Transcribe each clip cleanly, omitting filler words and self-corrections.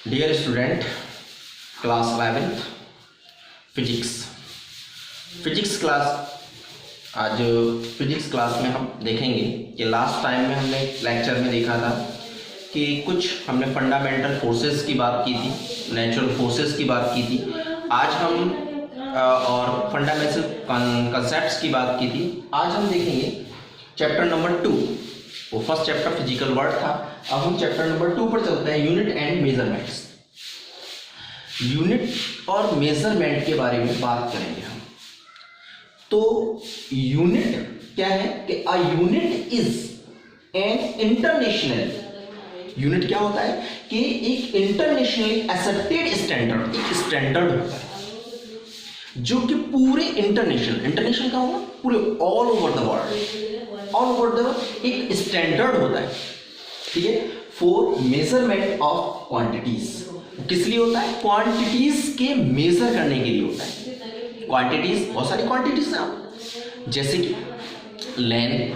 Dear student, class 11th physics class. आज physics class में हम देखेंगे कि लास्ट टाइम में हमने लेक्चर में देखा था कि कुछ हमने फंडामेंटल फोर्सेस की बात की थी, नेचुरल फोर्सेस की बात की थी। आज हम और फंडामेंटल कंसेप्ट्स की बात की थी। आज हम देखेंगे चैप्टर नंबर 2। वो फर्स्ट चैप्टर फिजिकल वर्ल्ड था। अब हम चैप्टर नंबर 2 पर चलते हैं, यूनिट एंड मेजरमेंट्स। यूनिट और मेजरमेंट के बारे में बात करेंगे हम। तो यूनिट क्या है कि a unit is an international. Unit क्या होता है कि एक इंटरनेशनली एक्सेप्टेड स्टैंडर्ड, एक स्टैंडर्ड होता है जो कि पूरे इंटरनेशनल का होगा, पूरे ऑल ओवर द वर्ल्ड एक स्टैंडर्ड होता है। ठीक है, फॉर मेजरमेंट ऑफ क्वांटिटीज। किस लिए होता है? क्वांटिटीज के मेजर करने के लिए होता है। क्वांटिटीज, बहुत सारी क्वांटिटीज हैं, जैसे कि लेंथ,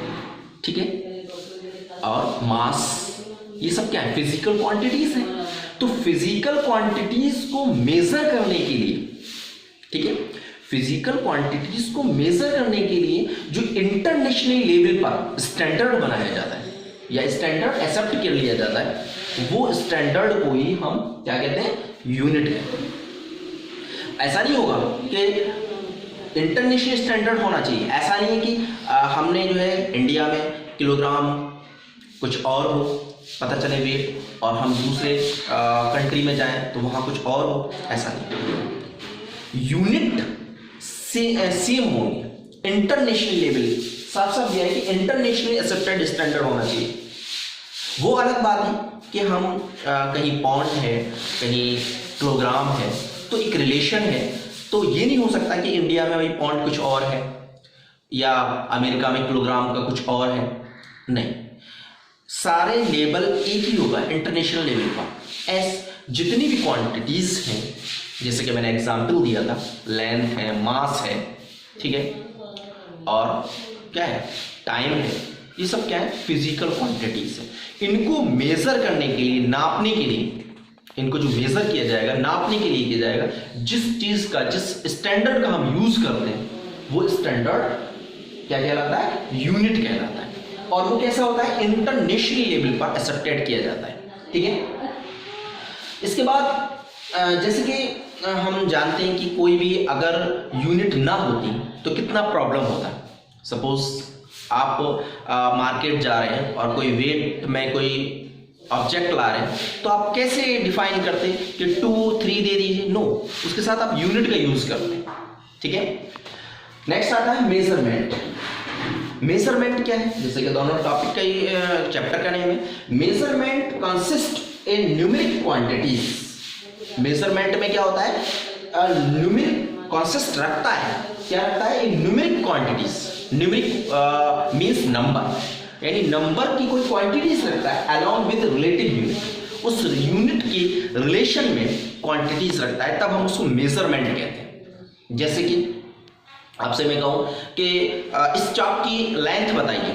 ठीक है, और मास, ये सब क्या है? फिजिकल क्वांटिटीज हैं। तो फिजिकल क्वांटिटीज को मेजर करने के लिए, ठीक है, फिजिकल क्वांटिटीज को मेजर करने के लिए जो इंटरनेशनल लेवल पर स्टैंडर्ड बनाया जाता है या स्टैंडर्ड एक्सेप्ट कर लिया जाता है, वो स्टैंडर्ड को ही हम क्या कहते हैं? यूनिट कहते हैं। ऐसा नहीं होगा कि इंटरनेशनल स्टैंडर्ड होना चाहिए। ऐसा नहीं है कि हमने जो है इंडिया में किलोग्राम कुछ और हो, पता चले वेट, और हम दूसरे कंट्री में जाएं तो वहां कुछ और हो। ऐसा नहीं, यूनिट से सेम होंगे। इंटरनेशनल लेवल साफ साफ दिया है कि इंटरनेशनली एक्सेप्टेड स्टैंडर्ड होना चाहिए। वो अलग बात है कि हम कहीं पाउंड है, कहीं किलोग्राम है, तो एक रिलेशन है। तो ये नहीं हो सकता कि इंडिया में वही पाउंड कुछ और है या अमेरिका में किलोग्राम का कुछ और है। नहीं, सारे लेवल एक ही होगा इंटरनेशनल लेवल पर। जितनी भी क्वांटिटीज हैं, जैसे कि मैंने एग्जाम्पल दिया था, लेंथ है, मास है, ठीक है, और क्या है? टाइम है। ये सब क्या है? फिजिकल क्वांटिटीज है। इनको मेजर करने के लिए, नापने के लिए, इनको जो मेजर किया जाएगा, नापने के लिए किया जाएगा, जिस चीज का, जिस स्टैंडर्ड का हम यूज करते हैं, वो स्टैंडर्ड क्या कहलाता है? यूनिट कहलाता है। और वो कैसा होता है? इंटरनेशनल लेवल पर एक्सेप्टेड किया जाता है। ठीक है, इसके बाद जैसे कि हम जानते हैं कि कोई भी अगर यूनिट ना होती तो कितना प्रॉब्लम होता। सपोज आप मार्केट जा रहे हैं और कोई वेट में कोई ऑब्जेक्ट ला रहे हैं, तो आप कैसे डिफाइन करते कि 2, 3 दे दीजिए? नो, उसके साथ आप यूनिट का यूज करते हैं। ठीक है, नेक्स्ट आता है मेजरमेंट। मेजरमेंट क्या है? जैसे कि दोनों टॉपिक का ही चैप्टर का नेम है। Measurement consist in numeric quantities. Measurement में क्या होता है? न्यूमेरिक कंसिस्ट रखता है, क्या रखता है? In numeric quantities. Numeric means number, यानी नंबर की कोई क्वांटिटीज रखता है अलॉन्ग विद रिलेटिव यूनिट। उस यूनिट की रिलेशन में क्वांटिटीज रखता है, तब हम उसको मेजरमेंट कहते हैं। जैसे कि आपसे मैं कहूं कि इस चाप की लेंथ बताइए,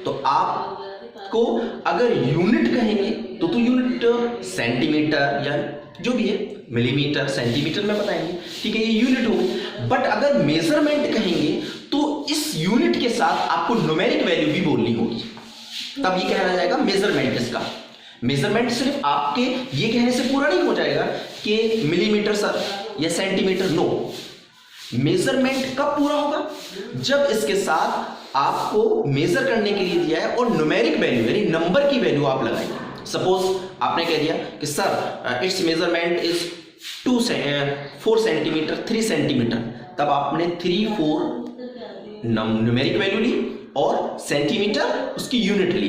तो आपको अगर यूनिट कहेंगे तो यूनिट सेंटीमीटर या जो भी है, मिलीमीटर, सेंटीमीटर में बताएंगे। ठीक है, ये यूनिट होगी। बट अगर मेजरमेंट कहेंगे तो इस यूनिट के साथ आपको न्यूमेरिक वैल्यू भी बोलनी होगी, तब ये कहना जाएगा मेजरमेंट। इसका मेजरमेंट सिर्फ आपके ये कहने से पूरा नहीं हो जाएगा कि मिलीमीटर सर या सेंटीमीटर। नो, मेजरमेंट कब पूरा होगा? जब इसके साथ आपको मेजर करने के लिए दिया है और न्यूमेरिक वैल्यू यानी नंबर की वैल्यू आप लगाएंगे। सपोज आपने कह दिया कि sir it's measurement is 4 centimetre, 3 centimetre, तब आपने 3, 4 न्यूमेरिक वैल्यू ली और सेंटीमीटर उसकी यूनिट ली,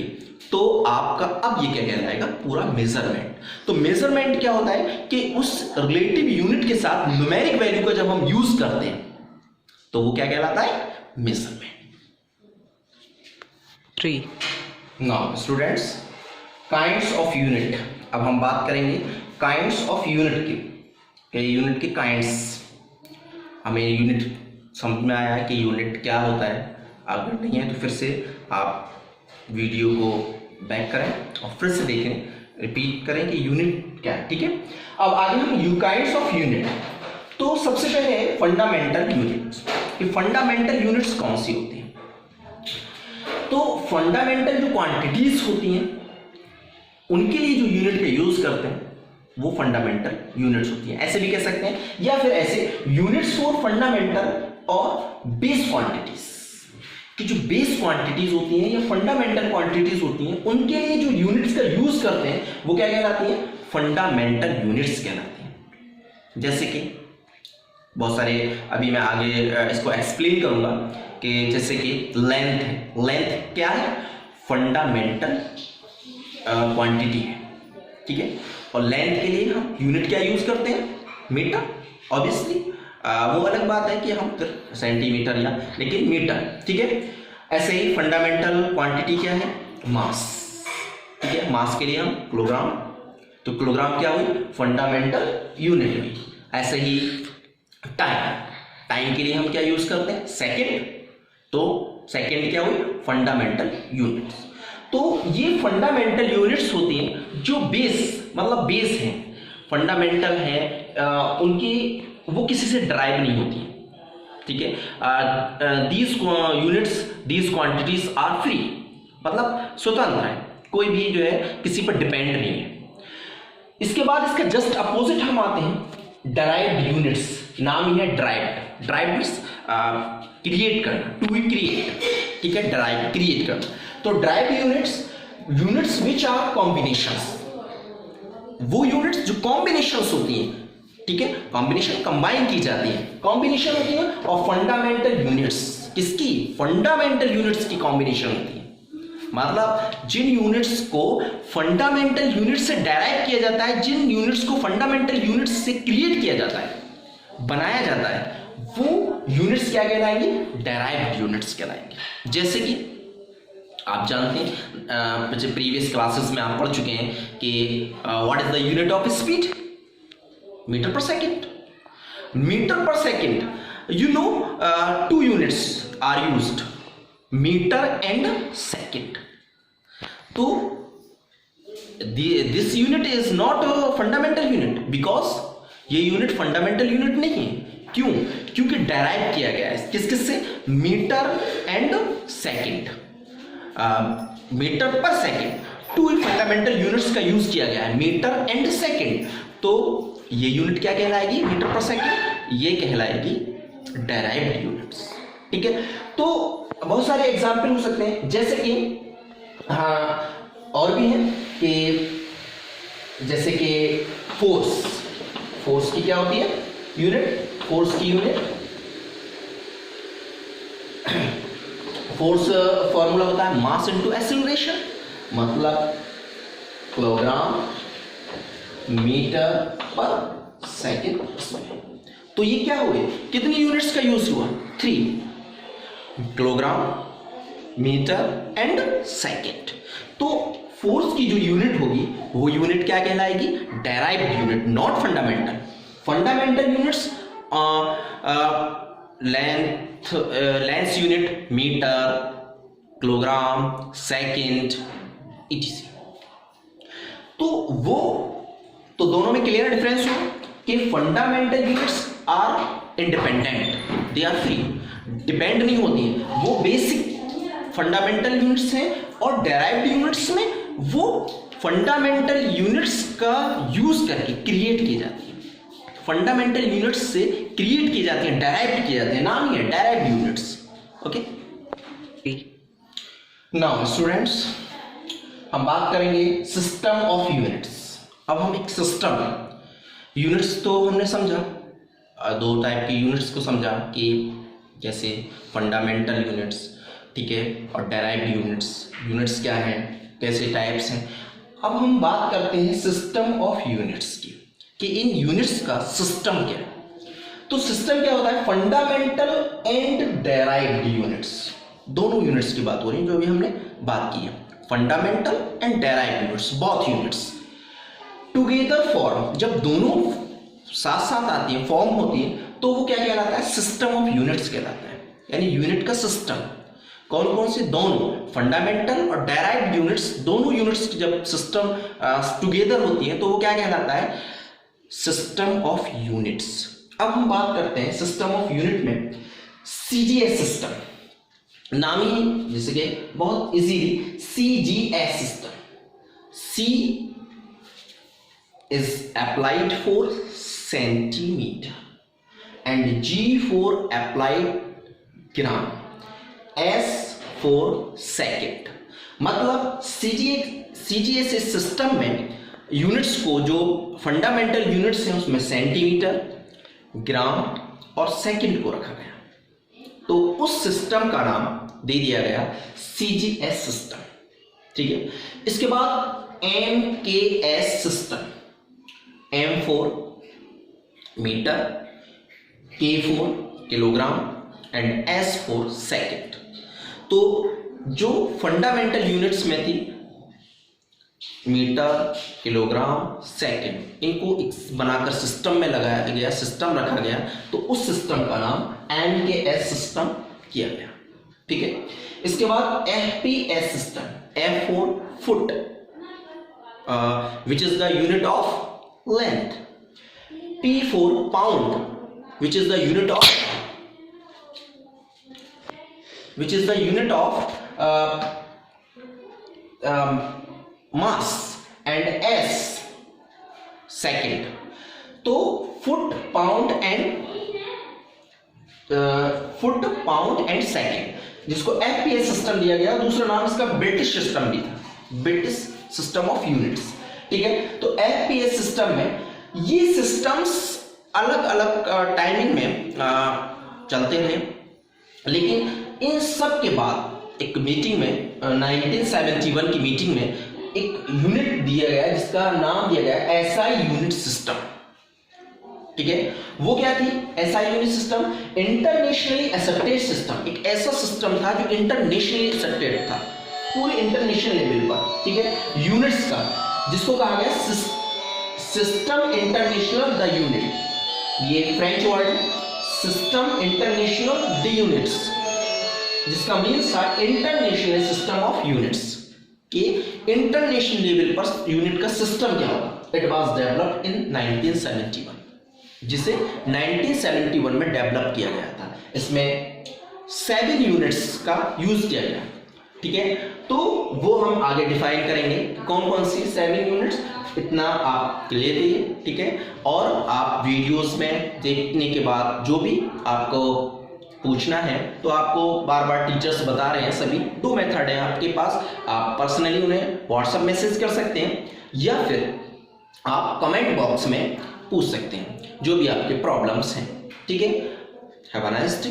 तो आपका अब ये क्या कहलाएगा? पूरा मेजरमेंट। तो मेजरमेंट क्या होता है कि उस रिलेटिव यूनिट के साथ न्यूमेरिक वैल्यू का जब हम यूज करते हैं तो वो क्या कहलाता है? Measurement. 3 now students, kinds of unit. अब हम बात करेंगे काइंड्स ऑफ यूनिट की। यूनिट के काइंड्स, हमें यूनिट समझ में आया है कि यूनिट क्या होता है। अगर नहीं है तो फिर से आप वीडियो को बैक करें और फिर से देखें, रिपीट करें कि यूनिट क्या है, ठीक है। अब आगे हम काइंड्स ऑफ यूनिट। तो सबसे पहले है फंडामेंटल यूनिट्स। कि फंडामेंटल यूनिट्स कौन सी होती हैं? तो फंडामेंटल जो क्वांटिटीज होती हैं उनके लिए जो यूनिट का यूज करते हैं वो फंडामेंटल यूनिट्स होती हैं, ऐसे भी कह सकते हैं, या फिर ऐसे यूनिट्स फॉर फंडामेंटल और बेस क्वांटिटीज। कि जो बेस क्वांटिटीज होती हैं या फंडामेंटल क्वांटिटीज होती हैं उनके लिए जो यूनिट्स का यूज करते हैं वो क्या कहलाती हैं? फंडामेंटल यूनिट्स कहलाती हैं। जैसे कि बहुत सारे, अभी मैं आगे इसको एक्सप्लेन करूंगा कि जैसे कि लेंथ है। लेंथ क्या है? फंडामेंटल क्वांटिटी है, ठीक है। और लेंथ के लिए हम यूनिट क्या यूज करते हैं? मीटर। ऑब्वियसली वो अलग बात है कि हम सेंटीमीटर या, लेकिन मीटर, ठीक है। ऐसे ही फंडामेंटल क्वांटिटी क्या है? मास, ठीक है। मास के लिए हम किलोग्राम, तो किलोग्राम क्या हुई? फंडामेंटल यूनिट हुई। ऐसे ही टाइम, टाइम के लिए हम क्या यूज करते हैं? सेकेंड, तो सेकेंड क्या हुई? Fundamental units. तो ये फंडामेंटल यूनिट्स होती हैं जो बेस, मतलब बेस है, फंडामेंटल है, उनकी वो किसी से ड्राइव नहीं होती, ठीक है। These units, these quantities are free, मतलब स्वतंत्र है, कोई भी जो है किसी पर डिपेंड नहीं है। इसके बाद इसका जस्ट अपोजिट हम आते हैं डराइव्ड यूनिट्स। नाम ही है ड्राइव्ड। ड्राइव्ड मीन्स क्रिएट करना, टू बी क्रिएट, ठीक है। ड्राइव, क्रिएट करना। तो derived units, units which are combinations, वो यूनिट्स जो कॉम्बिनेशंस होती हैं, ठीक है। कॉम्बिनेशन कंबाइन की जाती है, कॉम्बिनेशन होती है। और फंडामेंटल यूनिट्स किसकी? फंडामेंटल यूनिट्स की कॉम्बिनेशन होती है। मतलब जिन यूनिट्स को फंडामेंटल यूनिट्स से डेराइव किया जाता है, जिन यूनिट्स को फंडामेंटल यूनिट्स से क्रिएट किया जाता है, बनाया जाता है, वो यूनिट्स क्या कहलाएंगे? डेराइव्ड यूनिट्स कहलाएंगे। जैसे कि आप जानते हैं, प्रीवियस क्लासेस में आप पढ़ चुके हैं कि what is the unit of speed? Metre per second. Metre per second, you know, two units are used, meter and second. तो this unit is not a fundamental unit because ये unit fundamental unit नहीं है। क्यों? क्योंकि derive किया गया है किस किस से? Metre and second. Metre per second, two fundamental units का यूज किया गया है, मीटर एंड सेकेंड। तो ये यूनिट क्या कहलाएगी? Metre per second. ये कहलाएगी डेराइव्ड यूनिट्स, ठीक है। तो बहुत सारे एग्जाम्पल हो सकते हैं, जैसे कि हाँ और भी हैं कि जैसे कि फोर्स। फोर्स की क्या होती है? यूनिट। फोर्स की यूनिट, फोर्स फॉर्मूला होता है मास इनटू एक्सीलरेशन, मतलब किलोग्राम मीटर पर सेकेंड। तो ये क्या हुए? कितनी यूनिट्स का यूज हुआ? 3, किलोग्राम, मीटर एंड सेकेंड। तो फोर्स की जो यूनिट होगी वो यूनिट क्या कहलाएगी? Derived unit, not fundamental. Fundamental units length unit metre, kilogram, second, etc। तो दोनों में क्लियर डिफरेंस हो कि fundamental units are independent, they are free, depend नहीं होती हैं, वो बेसिक फंडामेंटल यूनिट्स हैं। और डेराइव्ड यूनिट्स में वो फंडामेंटल यूनिट्स का यूज करके क्रिएट की जाती है, फंडामेंटल यूनिट्स से क्रिएट की जाती है, डेराइव्ड किए जाते हैं, नाम ही है derived units. Okay, now students हम बात करेंगे सिस्टम ऑफ यूनिट्स। अब हम एक सिस्टम, यूनिट्स तो हमने समझा, 2 टाइप की यूनिट्स को समझा कि जैसे फंडामेंटल यूनिट्स, ठीक है, और डेराइव्ड यूनिट्स। यूनिट्स क्या हैं, कैसे टाइप्स हैं। अब हम बात करते हैं सिस्टम ऑफ यूनिट्स की, कि इन यूनिट्स का सिस्टम क्या है। तो सिस्टम क्या होता है? फंडामेंटल एंड डेराइव्ड यूनिट्स, दोनों यूनिट्स की बात हो रही है जो अभी हमने बात की है। Fundamental and derived units, both units together form, जब दोनों साथ साथ आती है, फॉर्म होती है, तो वो क्या कहलाता है? सिस्टम ऑफ यूनिट्स कहलाता है, यानी यूनिट का सिस्टम। कौन कौन से? दोनों फंडामेंटल और डेराइव्ड यूनिट्स, दोनों यूनिट्स जब सिस्टम टुगेदर होती हैं तो वो क्या कहलाता है? System of units. अब हम बात करते हैं सिस्टम ऑफ यूनिट में सीजीएस सिस्टम, नाम ही जैसे कि बहुत easily CGS system. C is applied for centimeter and G for applied gram, S for second। मतलब CGS सिस्टम में यूनिट्स को, जो फंडामेंटल यूनिट्स हैं उसमें सेंटीमीटर, ग्राम और सेकंड को रखा गया, तो उस सिस्टम का नाम दे दिया गया CGS सिस्टम। ठीक है, इसके बाद MKS system, M for metre, K for kilogram and S for second. तो जो फंडामेंटल यूनिट्स में थी मीटर, किलोग्राम, सेकंड, इनको बनाकर सिस्टम में लगाया गया, सिस्टम रखा गया, तो उस सिस्टम का नाम MKS सिस्टम किया गया। ठीक है, इसके बाद FPS system, F for foot, which is the unit of length, P for pound, which is the unit of mass, and S second। तो फुट, पाउंड एंड सेकंड, जिसको FPS सिस्टम दिया गया। दूसरा नाम इसका ब्रिटिश सिस्टम भी था, British system of units. ठीक है, तो FPS सिस्टम में ये सिस्टम्स अलग अलग टाइमिंग में चलते रहे, लेकिन इन सब के बाद एक मीटिंग में 1971 की मीटिंग में एक यूनिट दिया गया जिसका नाम दिया गया SI यूनिट सिस्टम। ठीक है, वो क्या थी? SI unit system internationally accepted system, एक ऐसा सिस्टम था जो इंटरनेशनली एक्सेप्टेड था पूरे इंटरनेशनल लेवल पर। ठीक है, यूनिट्स का, जिसको कहा गया सिस्टम इंटरनेशनल द यूनिट, ये फ्रेंच वर्ड है, सिस्टम इंटरनेशनल द यूनिट्स, जिसका मीन्स था इंटरनेशनल सिस्टम ऑफ यूनिट्स, कि इंटरनेशनल लेवल पर यूनिट का सिस्टम क्या होगा। इट वाज डेवलप्ड इन 1971, जिसे 1971 में डेवलप किया गया था। इसमें 7 यूनिट्स का यूज किया गया। ठीक है, तो वो हम आगे डिफाइन करेंगे कौन कौन सी 7 यूनिट्स, इतना आप ले लीजिए। ठीक है, और आप वीडियोस में देखने के बाद जो भी आपको पूछना है तो आपको बार बार टीचर्स बता रहे हैं, सभी 2 मेथड है आपके पास। आप पर्सनली उन्हें व्हाट्सएप मैसेज कर सकते हैं या फिर आप कमेंट बॉक्स में पूछ सकते हैं जो भी आपके प्रॉब्लम्स हैं। ठीक है, हैव अ नाइस डे।